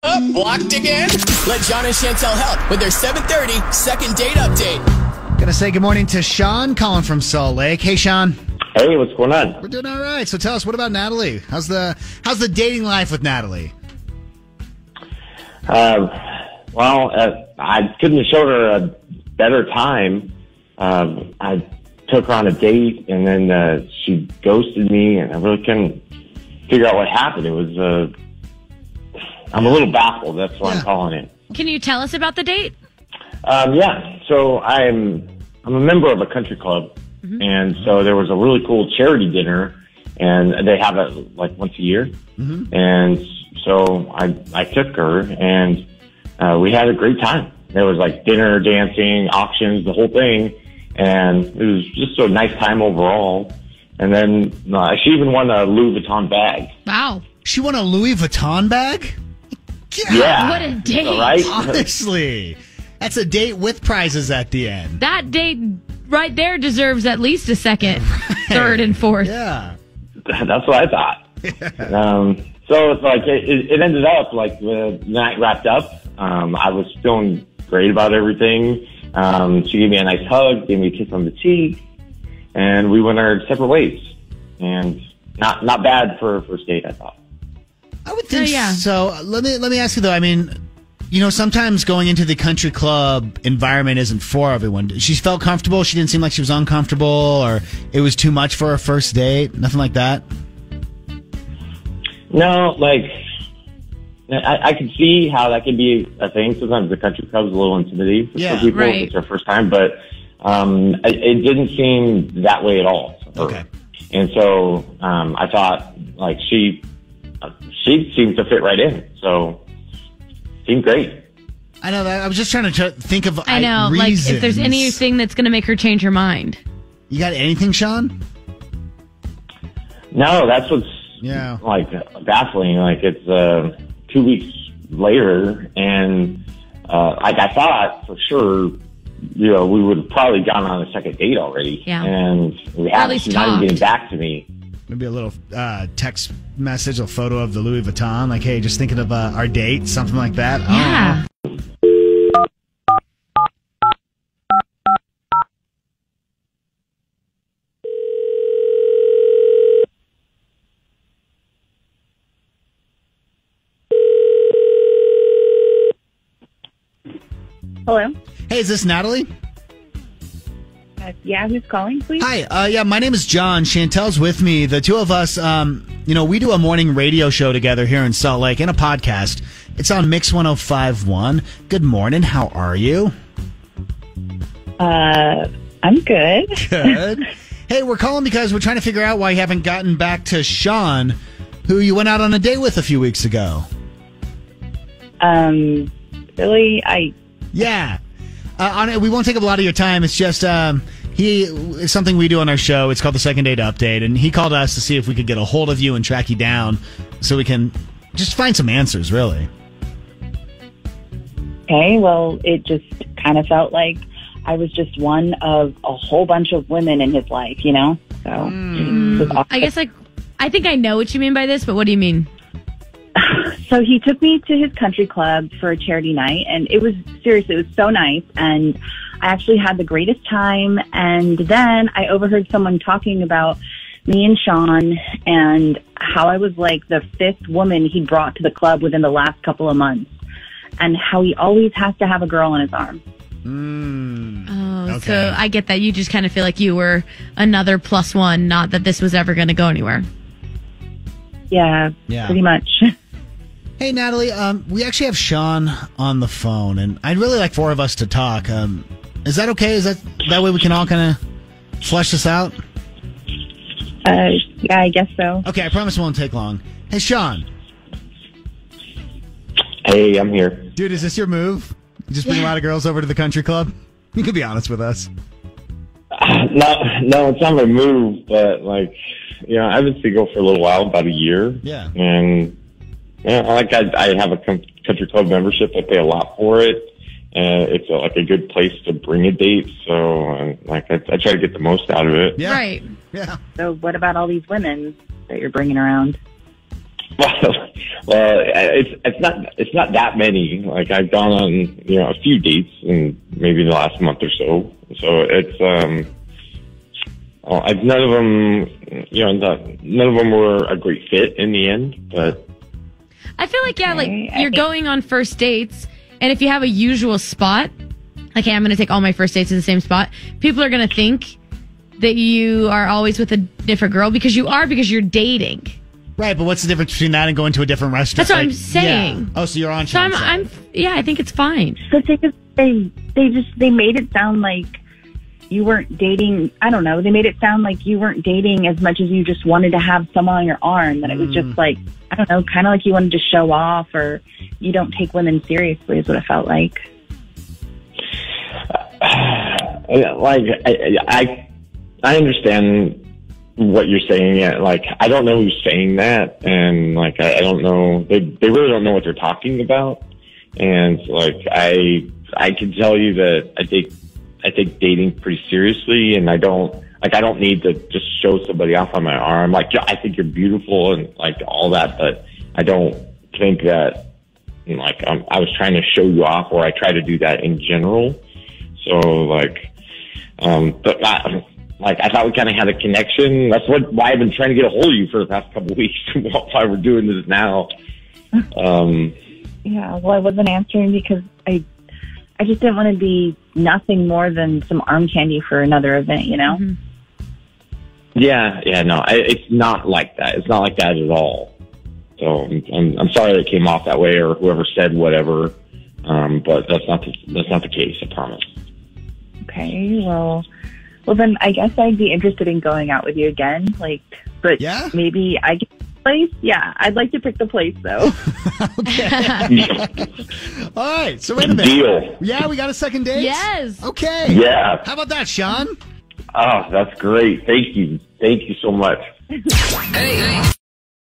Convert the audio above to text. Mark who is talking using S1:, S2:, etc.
S1: Blocked again? Let Jon and Chantel help with their 7:30 second date update.
S2: Gonna say good morning to Sean calling from Salt Lake. Hey, Sean.
S3: Hey, what's going on?
S2: We're doing all right. So tell us, what about Natalie? How's the dating life with Natalie?
S3: I couldn't have showed her a better time. I took her on a date, and then she ghosted me, and I really couldn't figure out what happened. It was, I'm a little baffled. That's what I'm calling it.
S4: Can you tell us about the date?
S3: Yeah. So I'm a member of a country club, and so there was a really cool charity dinner, and they have it like once a year. And so I took her, and we had a great time. There was like dinner, dancing, auctions, the whole thing, and it was just a nice time overall. And then she even won a Louis Vuitton bag.
S4: Wow.
S2: She won a Louis Vuitton bag?
S3: Yeah.
S4: What a date.
S3: Right?
S2: Honestly, that's a date with prizes at the end.
S4: That date right there deserves at least a second, third, and fourth.
S2: Yeah.
S3: That's what I thought. So it's like it ended up like the night wrapped up. I was feeling great about everything. She gave me a nice hug, gave me a kiss on the cheek, and we went our separate ways. And not bad for a first date, I thought.
S2: I would think so. Let me ask you though. I mean, sometimes going into the country club environment isn't for everyone. She felt comfortable. She didn't seem like she was uncomfortable, or it was too much for a first date. Nothing like that.
S3: No, like I can see how that could be a thing. Sometimes the country club's a little intimidating for some people if it's their first time, but it didn't seem that way at all.
S2: Okay.
S3: And so I thought like she seemed to fit right in. So seemed great.
S2: I know that. I was just trying to think of
S4: I know,
S2: reasons.
S4: like if there's anything that's going to make her change her mind.
S2: You got anything, Sean?
S3: No, that's what's like baffling. Like it's 2 weeks later, and like I thought for sure, we would have probably gone on a second date already.
S4: Yeah.
S3: And we haven't. She's not even getting back to me.
S2: Maybe a little text message, a photo of the Louis Vuitton, like, hey, just thinking of our date, something like that.
S4: Yeah.
S5: Hello?
S2: Hey, is this Natalie?
S5: Yeah, who's calling, please?
S2: Hi, my name is Jon. Chantel's with me. The two of us, we do a morning radio show together here in Salt Lake and a podcast. It's on Mix 105.1. Good morning. How are you?
S5: I'm good.
S2: Good. Hey, we're calling because we're trying to figure out why you haven't gotten back to Sean, who you went out on a date with a few weeks ago.
S5: Really?
S2: Yeah. We won't take up a lot of your time. It's just it's something we do on our show. It's called the Second Date Update, and he called us to see if we could get a hold of you and track you down so we can just find some answers, really.
S5: Okay, well, it just kind of felt like I was just one of a whole bunch of women in his life, So it was awkward.
S4: I guess I think I know what you mean by this, but what do you mean?
S5: So he took me to his country club for a charity night, and it was so nice, and I actually had the greatest time. And then I overheard someone talking about me and Sean and how I was like the fifth woman he brought to the club within the last couple of months, and how he always has to have a girl on his arm.
S4: Okay. So I get that. You just kind of feel like you were another plus one, not that this was ever going to go anywhere.
S5: Yeah, pretty much.
S2: Hey, Natalie, we actually have Sean on the phone, and I'd really like four of us to talk. Is that okay? Is that way we can all kind of flesh this out?
S5: Yeah, I guess so.
S2: Okay, I promise it won't take long. Hey, Sean.
S3: Hey, I'm here.
S2: Dude, is this your move? You just bring a lot of girls over to the country club? You can be honest with us.
S3: No, it's not my move, but I've been single for a little while, about a year.
S2: Yeah.
S3: And I have a country club membership. I pay a lot for it, and it's a good place to bring a date. So I try to get the most out of it.
S2: Yeah.
S4: Right.
S2: Yeah.
S5: So what about all these women that you're bringing around?
S3: Well, it's not that many. Like I've gone on a few dates in maybe the last month or so. So it's none of them none of them were a great fit in the end. But
S4: I feel like you're going on first dates, and if you have a usual spot, like hey, I'm going to take all my first dates in the same spot, people are going to think that you are always with a different girl because you're dating.
S2: Right, but what's the difference between that and going to a different restaurant?
S4: That's what I'm saying.
S2: Yeah. Oh, so you're on.
S4: So I think it's fine.
S5: The thing is, they made it sound like you weren't dating. I don't know. They made it sound like you weren't dating as much as you just wanted to have someone on your arm. That it was just like, I don't know, kind of like you wanted to show off, or you don't take women seriously is what it felt like.
S3: I understand what you're saying. Yeah, like I don't know who's saying that, and like I don't know. They really don't know what they're talking about. And like I can tell you that I take dating pretty seriously, and I don't need to just show somebody off on my arm. Like I think you're beautiful and like all that, but I don't think that like I was trying to show you off, or I try to do that in general. So but I thought we kind of had a connection. That's why I've been trying to get a hold of you for the past couple of weeks. Why we're doing this now.
S5: Yeah, well, I wasn't answering because I just didn't want to be nothing more than some arm candy for another event, you know?
S4: Mm-hmm.
S3: Yeah, no, it's not like that. It's not like that at all. So I'm sorry that it came off that way, or whoever said whatever. But that's not the case. I promise.
S5: Okay, well, then I guess I'd be interested in going out with you again. But
S2: yeah?
S5: Maybe I get the place. Yeah, I'd like to pick the place though.
S2: Okay. All right. So wait a minute.
S3: Deal.
S2: Yeah, we got a second date.
S4: Yes.
S2: Okay.
S3: Yeah.
S2: How about that, Sean?
S3: Oh, that's great. Thank you so much.
S1: Hey.